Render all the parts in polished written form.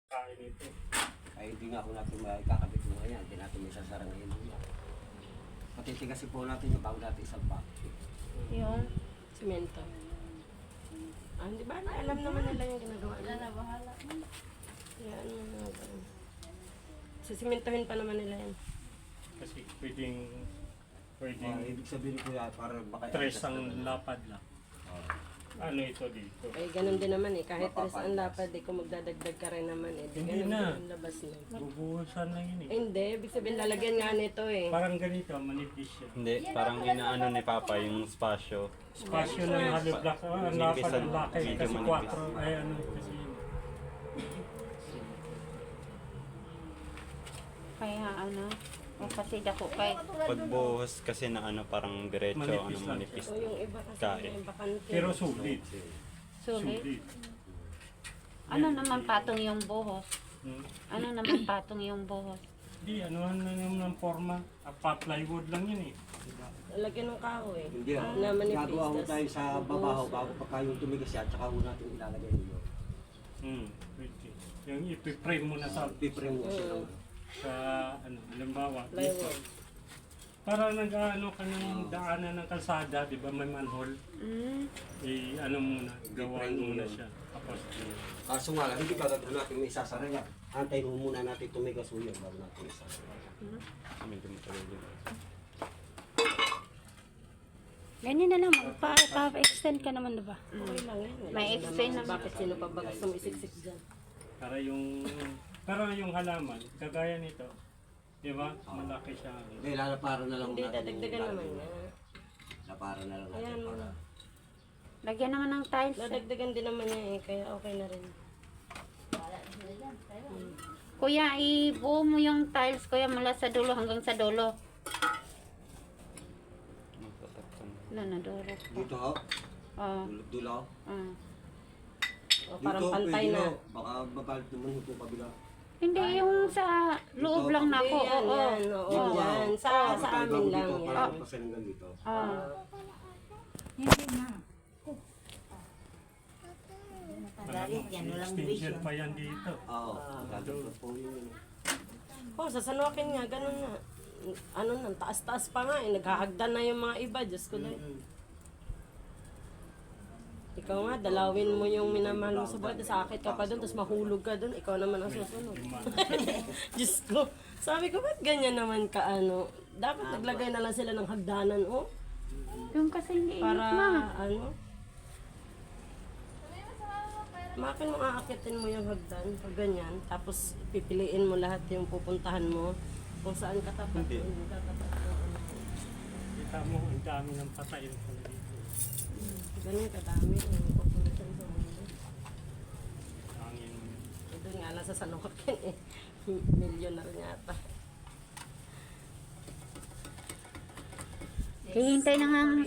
Kain ito. Ay hindi nga po natin makakabit mo ngayon. Hindi natin may sasara ngayon. Patitigasin po natin yung bago natin isang pa. Yung simento. Ah, di ba? Alam naman nila yung ginagawa nila. Bahala. Yan, sisimentohin pa naman nila yan. Kasi pwedeng Ibig sabihin ko yan, para baka... tres ang lapad lang. Ano ito dito? Eh, ganun din naman eh. Kahit tres ang lapad eh, kung magdadagdag ka rin naman eh. Di Hindi ganun na. din ang labas na. Bubuhusan lang yun eh. Hindi, ibig sabihin lalagyan nga nito eh. Parang ganito, manipis siya. Hindi, parang inaano ni Papa yung spasyo. Spasyo ng hollow block. Ang Manipis lapad ang ang- laki medyo kasi manipis. 4. Ay ano kasi yun. Kaya ano, o kasi dako kay Pagbuhos kasi na ano parang diretso, Manipis ano lang manipis. O yung iba kasi Kain. yung bakante. Pero sulit. sulit. Sulit. Ano naman patong yung buhos? Hmm. Ano naman patong yung buhos? Di, anuhan na naman ng forma. Plywood lang yun eh. Diba? Lalagyan ng kahoy. Hindi ah. Na manipis. Gagawa ko tas tayo sa babaho bubuhos. bago pagka yung tumigas yan, tsaka ho natin ilalagay nyo. Pwede. Yung ipiprame mo na sa, Pipreme mo siya. sa ano, halimbawa. Dito. Plywood. Para nag-ano ka ng daanan ng kalsada, di ba may manhole? Ano muna, gawaan muna siya. Tapos, Kaso nga lang, hindi pa gagawin natin may isasara yan. Antayin mo muna natin tumigas ho yun bago natin isasara. Medyo matagal yun. Ganyan na lang, pa-extend ka naman diba? Okay lang yan. Wala May naman explain naman. Bakit sino pa ba gusto mo isiksik dyan? para yung halaman, kagaya nito, di ba? Malaki siya. Hindi, lalaparan na lang Hindi, natin. dadagdagan naman niya. Lalaparan na lang natin Ayan. para... Lagyan naman ng tiles. Dadagdagan din naman niya eh, kaya okay na rin. Kuya, ibuo mo yung tiles kuya mula sa dulo hanggang sa dulo. Magtatakpan. Wala na dulo. Dito ho, Oh. dulo. O, parang pantay pwede na. ho. Baka mabalit naman ho itong kabila. Hindi, yung sa loob lang na ako. Hindi, yan, Oo. yan. Oo, Dito, yan. Sa amin lang dito, yan. Para pasan hanggang dito. Oh. Extension pa yan dito. Oo, gagawin po yun. Oh, sa Sanokin nga, ganun na. Ano na, taas-taas pa nga eh. Naghahagdan na yung mga iba. Diyos ko dahil. Ikaw nga, dalawin mo yung minamahal mo sa buhay. Tapos sakit ka pa doon, tapos mahulog ka doon. Ikaw naman ang susunod. Diyos ko. Sabi ko, ba't ganyan naman ka ano? Dapat naglagay na lang sila ng hagdanan, oh. Yung kasi hindi Para, ma. ano? Makin mo aakitin mo yung hagdan, pag ganyan. Tapos pipiliin mo lahat yung pupuntahan mo. Kung saan ka tapat. Hindi. Doon ka tapat. Kita mo, ang dami ng patayin ko dito. Ganun kadami yung population sa mundo. Hangin mo. Ito nga lang sa Sanokin eh. Millionaire yata. Hihintay na nga ang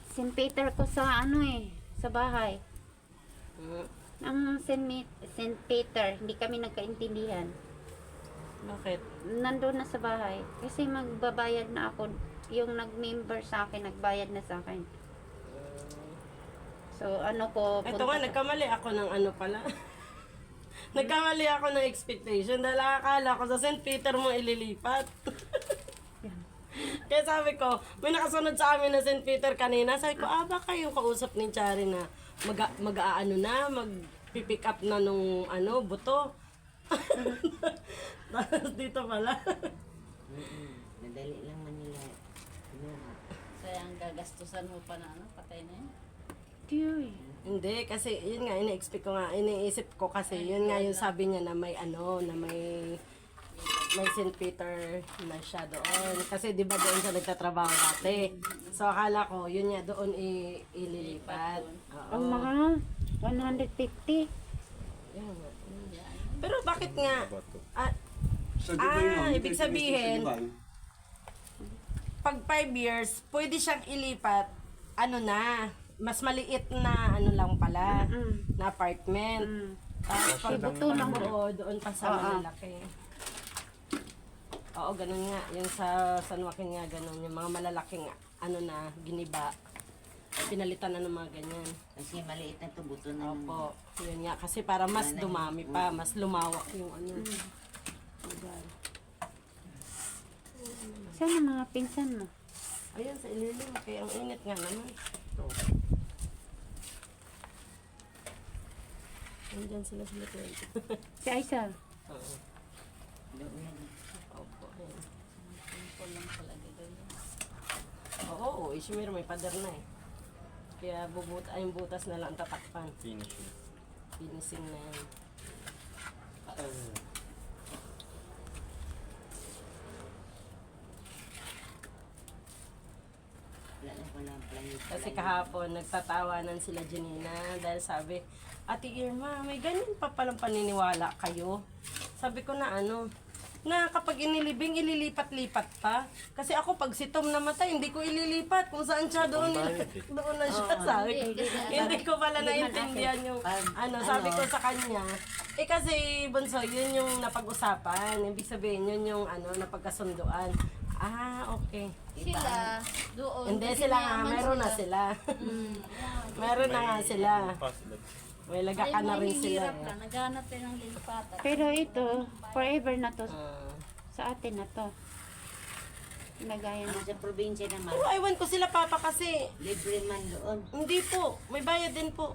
St. Peter ko sa ano eh, sa bahay. Ang St. Peter, hindi kami nagkaintindihan. Bakit? Nandun na sa bahay. Kasi magbabayad na ako. Yung nag-member sa akin, nagbayad na sa akin. So, ano ko... Ito nga, nagkamali ako ng ano pala. Nagkamali ako ng expectation dahil akala ko sa St. Peter mo ililipat. Kaya sabi ko, may nakasunod sa amin na St. Peter kanina. Sabi ko, baka yung kausap ni Chari na mag-aano na, mag-pick up na nung ano, buto. Tapos dito pala. Nadali lang man nila. Kaya ang gagastusan mo pa na ano, patay na yun. Tiyoy. Hindi, kasi yun nga, iniisip ko kasi, yun nga yung sabi niya na may ano, na may St. Peter na siya doon. Kasi di ba doon siya nagtatrabaho dati. So akala ko, yun nga doon ililipat. Oo. Ang mahal. 150. Yan nga. Pero bakit nga? So, di ba yun, Ibig sabihin, pag 5 years, pwede siyang ilipat, ano na, mas maliit na ano lang pala, na apartment. Tapos pag Ibuto lang doon pa sa malalaki. Oo, ganun nga. Yung sa San Joaquin nga, ganun. Yung mga malalaking, ano na, giniba. Pinalitan na ng mga ganyan. Kasi maliit na to, buto na naman. Opo, yun nga. Kasi para mas dumami pa, mas lumawak yung ano. Lugar. Saan ang mga pinsan mo? Ayun, sa ililim. Kaya ang init nga naman. Andyan sila sa likod. Si Aisel. Oo. Doon na lang. Opo, ayun. Simple lang talaga daw yun. Oo, Ishimir, may pader na eh. Kaya yung butas na lang ang tatakpan. Finishing. Finishing na yan. Wala na pala ang planit. Kasi kahapon, nagtatawanan sila Janina dahil sabi, Ate Irma, may ganyan pa palang paniniwala kayo. Sabi ko na ano, na kapag inilibing, ililipat-lipat pa. Kasi ako, pag si Tom namatay, hindi ko ililipat. Kung saan siya, doon na siya sa akin. Hindi ko pala naintindihan yung, sabi ko sa kanya, kasi Bunso, yun yung napag-usapan. Ibig sabihin, yun yung napagkasunduan. Ah, okay. Sila, doon. Hindi kasi sila nga, mayaman meron na sila. Meron na nga sila. Paslab. May lagakan na rin sila. Hirap lang, naghanap tayo ng lilipatan. Pero ito, forever na to. Ah. Sa atin na to. Nagayan. Ang sa probinsya naman, Pero aywan ko sila papa kasi. libre man doon. Hindi po, may bayad din po.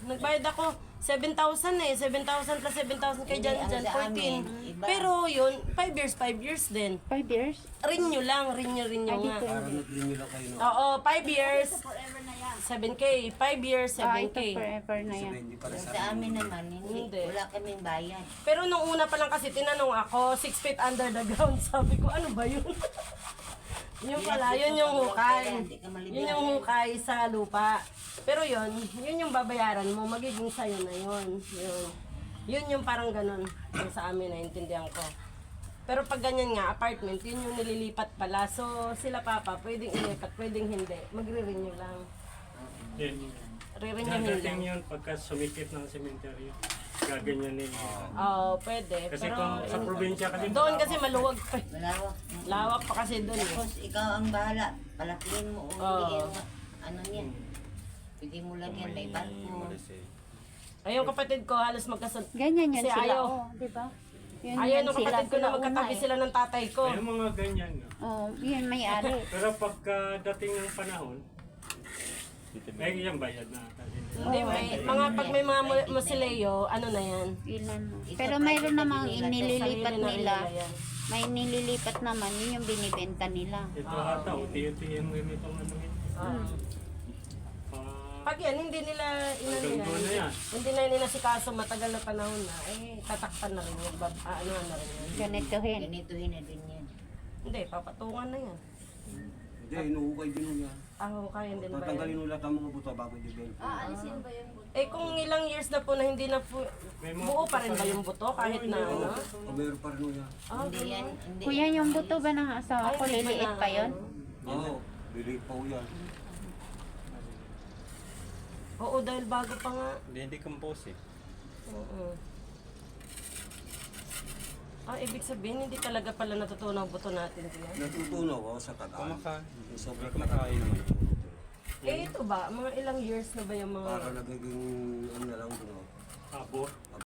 Nagbayad ako 7,000 eh. 7,000 plus 7,000 kay Hindi, Jan ang Jan, sa amin, 14. iba. Pero yun, 5 years din. 5 years? Renew lang, renew Ay, nga. dito. Para nag-renew lang kayo, no? Oo, 5 years, Forever na yan. 7K. 5 years, Ah, ito 7K. forever na yan. Sabihin, hindi pala Sa amin naman, hindi. Hindi. Wala kaming bayan. Pero nung una pa lang kasi tinanong ako, 6 feet under the ground. Sabi ko, ano ba yun? Yun pala, yun yung hukay. Hindi ka malibiyan. Yun yung hukay sa lupa. Pero yun yung babayaran mo, magiging sayo na yun. Yun yung parang ganun. Yung sa amin, naintindihan ko. Pero pag ganyan nga, apartment, yun yung nililipat pala. So, sila papa, pwedeng ilipat, pwedeng hindi. Magre-renew lang. Re-renew Dadating lang. yun pagka sumikip ng sementeryo. Gaganyanin nila. Oo, pwede. Kasi Pero, kung sa probinsya kasi, doon kasi maluwag pa. Malawak. Lawak pa kasi doon eh. Tapos ikaw ang bahala. Palakihin mo o hindi. Oo. Ano niyan? Pwede mo lang yan. May barko. Marisay. Ay, yung kapatid ko, halos magkasal. Ganyan yan Kasi sila. ayaw. Oh, di ba? Yun Ayaw yan nung kapatid ko na magkatabi una eh. sila ng tatay ko. may mga ganyan nga. Oh, yun may-ari. Pero pagka dating ng panahon, ay yan bayad na. Hindi, pag may mga musileo, ano na yan? Ilan mo. Pero mayroon namang inililipat Sarili na nila. yan. May nililipat naman, yun yung binibenta nila. Ito ata, uti-utihin mo rin itong ano ito. Pag yan, hindi nila Hanggang doon na yan. hindi na inasikaso matagal na panahon na, tatakpan na rin yun, ano na rin yun. Ganitohin. Ganituhin na din yan. Hindi, papatungan na yan. Hindi, inuukay din yan. Kaya hindi na ba yan? Tatanggalin ulit ang mga buto bago i-benta. Alisin ba yung buto? Kung ilang years na po na hindi na po, buo pa rin ba yung buto kahit na ano? O meron pa rin yan. Hindi yan. Hindi. Kuya, yung buto ba ng asawa ko, Ay, hindi liliit na, pa yun? Oo, bili pa yan. Oo, dahil bago pa nga. Hindi compose eh. Oo. Ibig sabihin, hindi talaga pala natutunaw buto natin diyan. Natutunaw ako sa tagal. Kumakain. Sobrang Kumakain naman. Ito ba? Mga ilang years na ba yung mga... Para nagiging ano na lang doon. Abo.